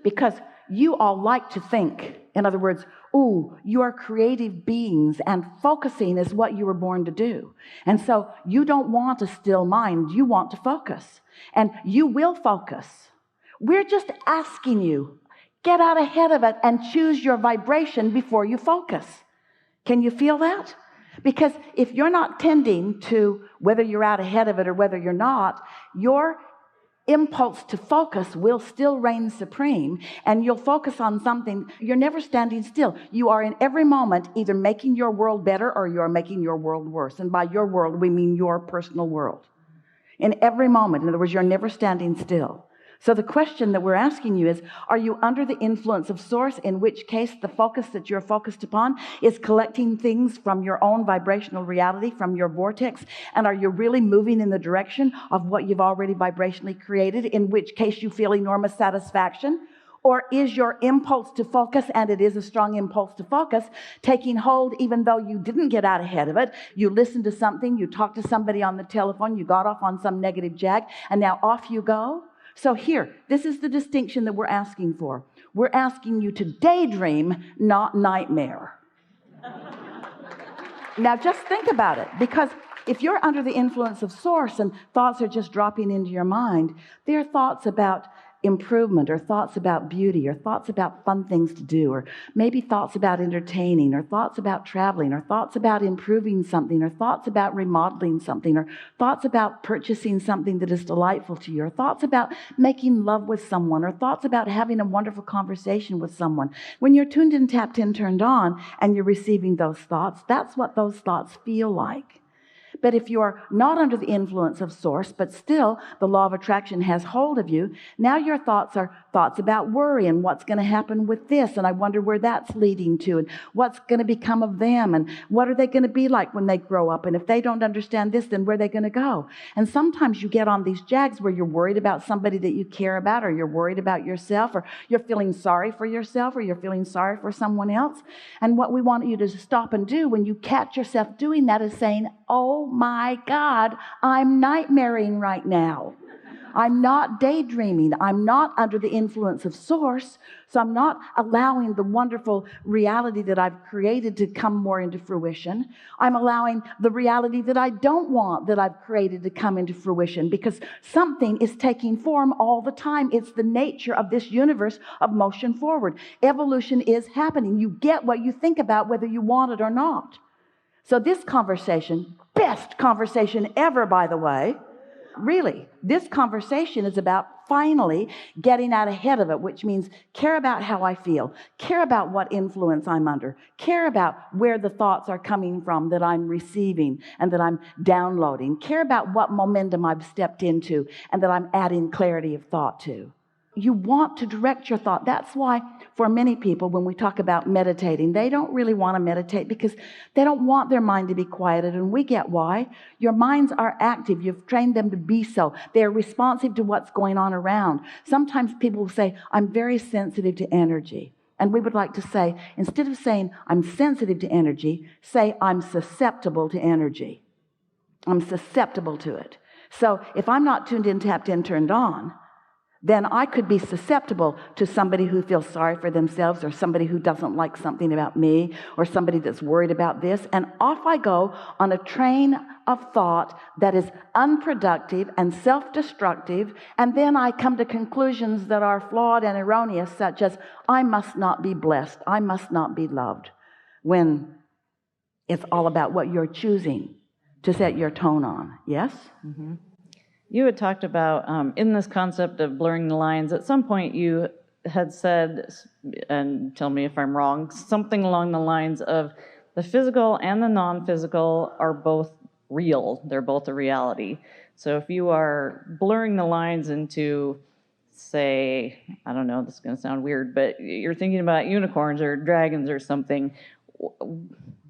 because you all like to think. In other words, ooh, you are creative beings, and focusing is what you were born to do. And so you don't want a still mind. You want to focus, and you will focus. We're just asking you, get out ahead of it and choose your vibration before you focus. Can you feel that? Because if you're not tending to whether you're out ahead of it or whether you're not, your impulse to focus will still reign supreme, and you'll focus on something. You're never standing still. You are in every moment either making your world better or you're making your world worse. And by your world, we mean your personal world. In every moment, in other words, you're never standing still. So the question that we're asking you is, are you under the influence of source, in which case the focus that you're focused upon is collecting things from your own vibrational reality, from your vortex? And are you really moving in the direction of what you've already vibrationally created, in which case you feel enormous satisfaction? Or is your impulse to focus, and it is a strong impulse to focus, taking hold even though you didn't get out ahead of it? You listened to something, you talked to somebody on the telephone, you got off on some negative jag, and now off you go? So here, this is the distinction that we're asking for. We're asking you to daydream, not nightmare. Now just think about it, because if you're under the influence of source and thoughts are just dropping into your mind, they're thoughts about improvement, or thoughts about beauty, or thoughts about fun things to do, or maybe thoughts about entertaining, or thoughts about traveling, or thoughts about improving something, or thoughts about remodeling something, or thoughts about purchasing something that is delightful to you, or thoughts about making love with someone, or thoughts about having a wonderful conversation with someone. When you're tuned in, tapped in, turned on, and you're receiving those thoughts, that's what those thoughts feel like. But if you're not under the influence of source, but still the law of attraction has hold of you, now your thoughts are thoughts about worry and what's going to happen with this, and I wonder where that's leading to, and what's going to become of them, and what are they going to be like when they grow up, and if they don't understand this, then where are they going to go? And sometimes you get on these jags where you're worried about somebody that you care about, or you're worried about yourself, or you're feeling sorry for yourself, or you're feeling sorry for someone else. And what we want you to stop and do when you catch yourself doing that is saying, oh my God, I'm nightmaring right now. I'm not daydreaming. I'm not under the influence of source, so I'm not allowing the wonderful reality that I've created to come more into fruition. I'm allowing the reality that I don't want, that I've created, to come into fruition, because something is taking form all the time. It's the nature of this universe of motion forward. Evolution is happening. You get what you think about, whether you want it or not. So this conversation, best conversation ever, by the way, really, this conversation is about finally getting out ahead of it, which means care about how I feel, care about what influence I'm under, care about where the thoughts are coming from that I'm receiving and that I'm downloading, care about what momentum I've stepped into and that I'm adding clarity of thought to. You want to direct your thought. That's why for many people, when we talk about meditating, they don't really want to meditate because they don't want their mind to be quieted. And we get why. Your minds are active. You've trained them to be so. They're responsive to what's going on around. Sometimes people will say, I'm very sensitive to energy. And we would like to say, instead of saying I'm sensitive to energy, say I'm susceptible to energy. I'm susceptible to it. So if I'm not tuned in, tapped in, turned on, then I could be susceptible to somebody who feels sorry for themselves, or somebody who doesn't like something about me, or somebody that's worried about this. And off I go on a train of thought that is unproductive and self-destructive. And then I come to conclusions that are flawed and erroneous, such as, I must not be blessed, I must not be loved, when it's all about what you're choosing to set your tone on. Yes? Mm-hmm. You had talked about, in this concept of blurring the lines, at some point you had said, and tell me if I'm wrong, something along the lines of the physical and the non-physical are both real. They're both a reality. So if you are blurring the lines into, say, I don't know, this is going to sound weird, but you're thinking about unicorns or dragons or something,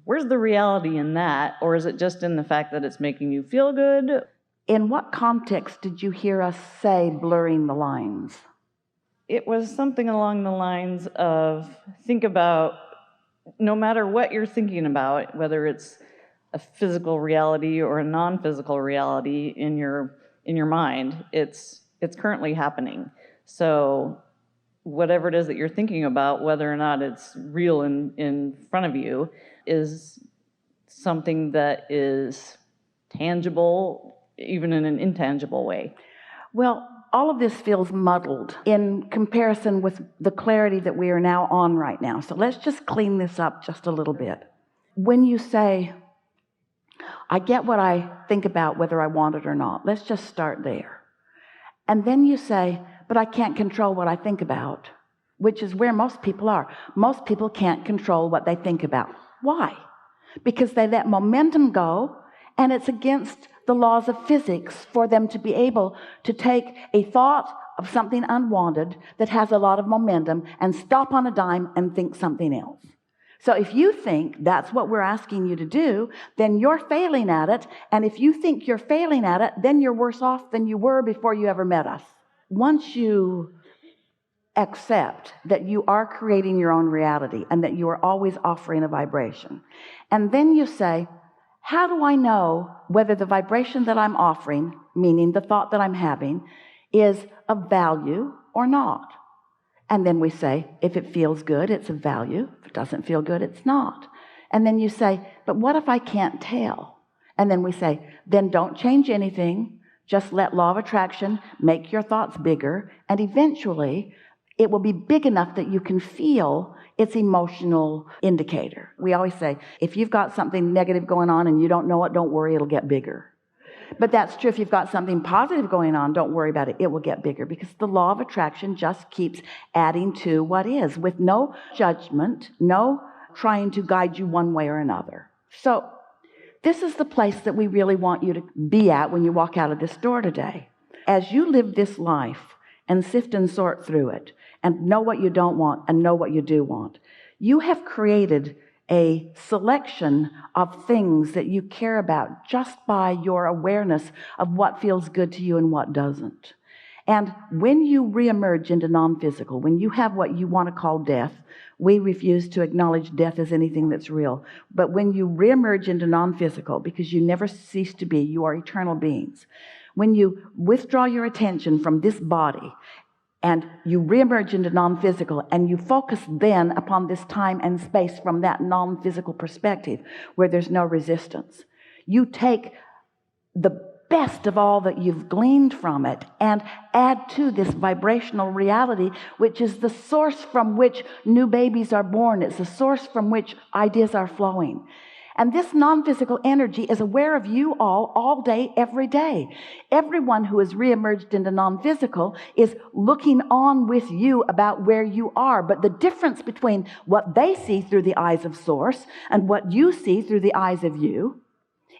where's the reality in that? Or is it just in the fact that it's making you feel good? In what context did you hear us say blurring the lines? It was something along the lines of, think about, no matter what you're thinking about, whether it's a physical reality or a non-physical reality in your mind, it's currently happening. So whatever it is that you're thinking about, whether or not it's real in front of you, is something that is tangible, even in an intangible way. Well, all of this feels muddled in comparison with the clarity that we are now on right now. So let's just clean this up just a little bit. When you say, I get what I think about whether I want it or not, let's just start there. And then you say, but I can't control what I think about, which is where most people are. Most people can't control what they think about. Why? Because they let momentum go, and it's against the laws of physics for them to be able to take a thought of something unwanted that has a lot of momentum and stop on a dime and think something else. So if you think that's what we're asking you to do, then you're failing at it. And if you think you're failing at it, then you're worse off than you were before you ever met us. Once you accept that you are creating your own reality and that you are always offering a vibration, and then you say, how do I know whether the vibration that I'm offering, meaning the thought that I'm having, is of value or not? And then we say, if it feels good, it's of value. If it doesn't feel good, it's not. And then you say, but what if I can't tell? And then we say, then don't change anything. Just let law of attraction make your thoughts bigger. And eventually, it will be big enough that you can feel its emotional indicator. We always say, if you've got something negative going on and you don't know it, don't worry, it'll get bigger. But that's true if you've got something positive going on, don't worry about it. It will get bigger because the law of attraction just keeps adding to what is with no judgment, no trying to guide you one way or another. So this is the place that we really want you to be at when you walk out of this door today. As you live this life and sift and sort through it and know what you don't want and know what you do want, you have created a selection of things that you care about just by your awareness of what feels good to you and what doesn't. And when you reemerge into non-physical, when you have what you want to call death, we refuse to acknowledge death as anything that's real. But when you reemerge into non-physical, because you never cease to be, you are eternal beings. When you withdraw your attention from this body and you reemerge into non-physical, and you focus then upon this time and space from that non-physical perspective where there's no resistance. You take the best of all that you've gleaned from it and add to this vibrational reality, which is the source from which new babies are born. It's the source from which ideas are flowing. And this non-physical energy is aware of you all day, every day. Everyone who is reemerged into non-physical is looking on with you about where you are. But the difference between what they see through the eyes of Source and what you see through the eyes of you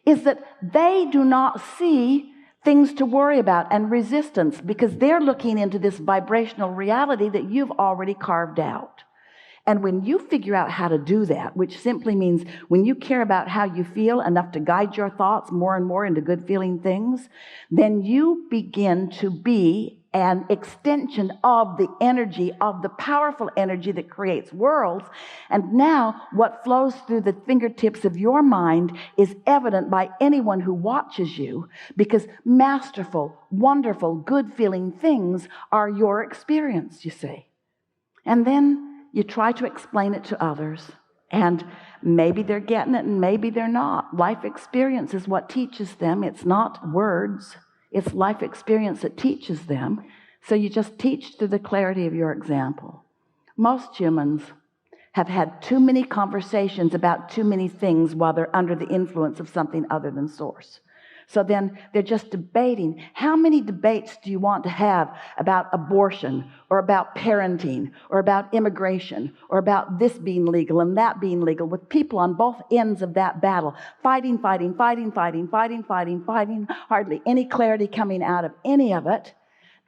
is that they do not see things to worry about and resistance, because they're looking into this vibrational reality that you've already carved out. And when you figure out how to do that, which simply means when you care about how you feel enough to guide your thoughts more and more into good feeling things, then you begin to be an extension of the energy, of the powerful energy that creates worlds. And now what flows through the fingertips of your mind is evident by anyone who watches you, because masterful, wonderful, good feeling things are your experience, you see. And then you try to explain it to others, and maybe they're getting it and maybe they're not. Life experience is what teaches them. It's not words. It's life experience that teaches them. So you just teach through the clarity of your example. Most humans have had too many conversations about too many things while they're under the influence of something other than Source. So then they're just debating. How many debates do you want to have about abortion or about parenting or about immigration or about this being legal and that being legal, with people on both ends of that battle, fighting, hardly any clarity coming out of any of it?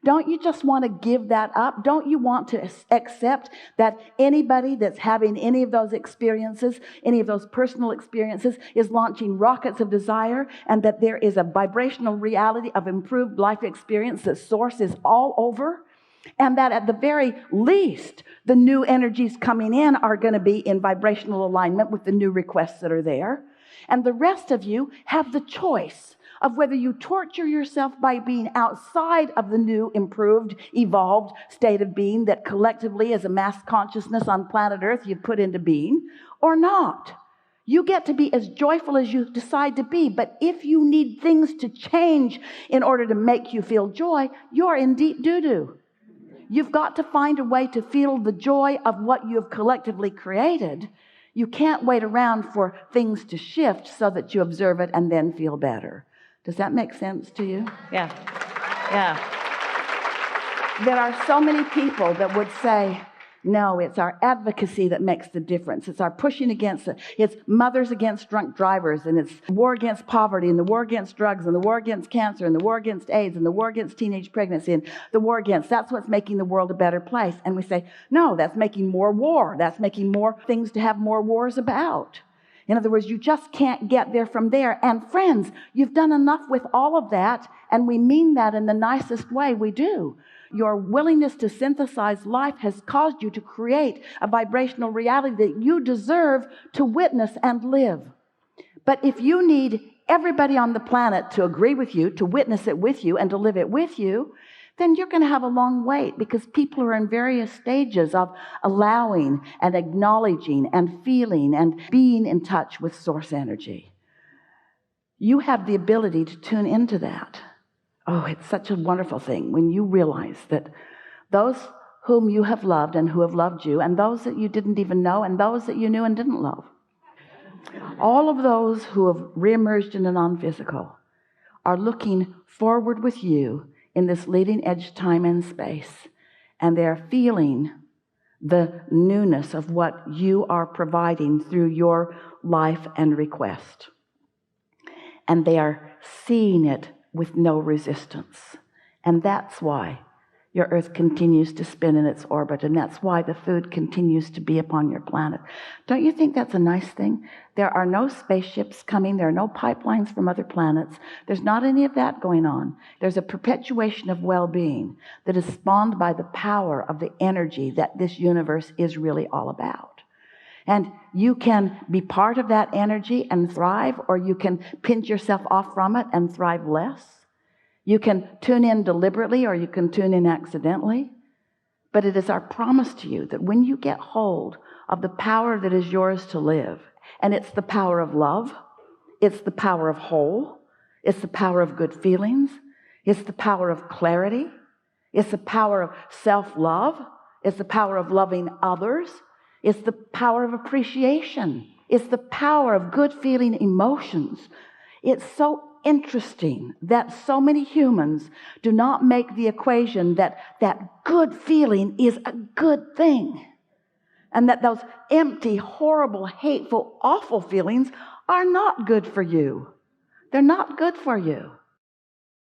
Don't you just want to give that up? Don't you want to accept that anybody that's having any of those experiences, any of those personal experiences, is launching rockets of desire, and that there is a vibrational reality of improved life experience that Source is all over? And that at the very least, the new energies coming in are going to be in vibrational alignment with the new requests that are there. And the rest of you have the choice of whether you torture yourself by being outside of the new, improved, evolved state of being that collectively as a mass consciousness on planet Earth you've put into being, or not. You get to be as joyful as you decide to be, but if you need things to change in order to make you feel joy, you're in deep doo-doo. You've got to find a way to feel the joy of what you have collectively created. You can't wait around for things to shift so that you observe it and then feel better. Does that make sense to you? Yeah. Yeah. There are so many people that would say, no, it's our advocacy that makes the difference. It's our pushing against it. It's mothers against drunk drivers, and it's war against poverty, and the war against drugs, and the war against cancer, and the war against AIDS, and the war against teenage pregnancy, and the war against, that's what's making the world a better place. And we say, no, that's making more war. That's making more things to have more wars about. In other words, you just can't get there from there. And friends, you've done enough with all of that, and we mean that in the nicest way we do. Your willingness to synthesize life has caused you to create a vibrational reality that you deserve to witness and live. But if you need everybody on the planet to agree with you, to witness it with you, and to live it with you, then you're going to have a long wait, because people are in various stages of allowing and acknowledging and feeling and being in touch with source energy. You have the ability to tune into that. Oh, it's such a wonderful thing when you realize that those whom you have loved and who have loved you, and those that you didn't even know, and those that you knew and didn't love, all of those who have reemerged in the non-physical are looking forward with you in this leading edge time and space, and they're feeling the newness of what you are providing through your life and request. And they are seeing it with no resistance. And that's why your Earth continues to spin in its orbit, and that's why the food continues to be upon your planet. Don't you think that's a nice thing? There are no spaceships coming. There are no pipelines from other planets. There's not any of that going on. There's a perpetuation of well-being that is spawned by the power of the energy that this universe is really all about. And you can be part of that energy and thrive, or you can pinch yourself off from it and thrive less. You can tune in deliberately, or you can tune in accidentally. But it is our promise to you that when you get hold of the power that is yours to live, and it's the power of love, it's the power of whole, it's the power of good feelings, it's the power of clarity, it's the power of self-love, it's the power of loving others, it's the power of appreciation, it's the power of good feeling emotions. It's so interesting that so many humans do not make the equation that good feeling is a good thing, and that those empty, horrible, hateful, awful feelings are not good for you. They're not good for you.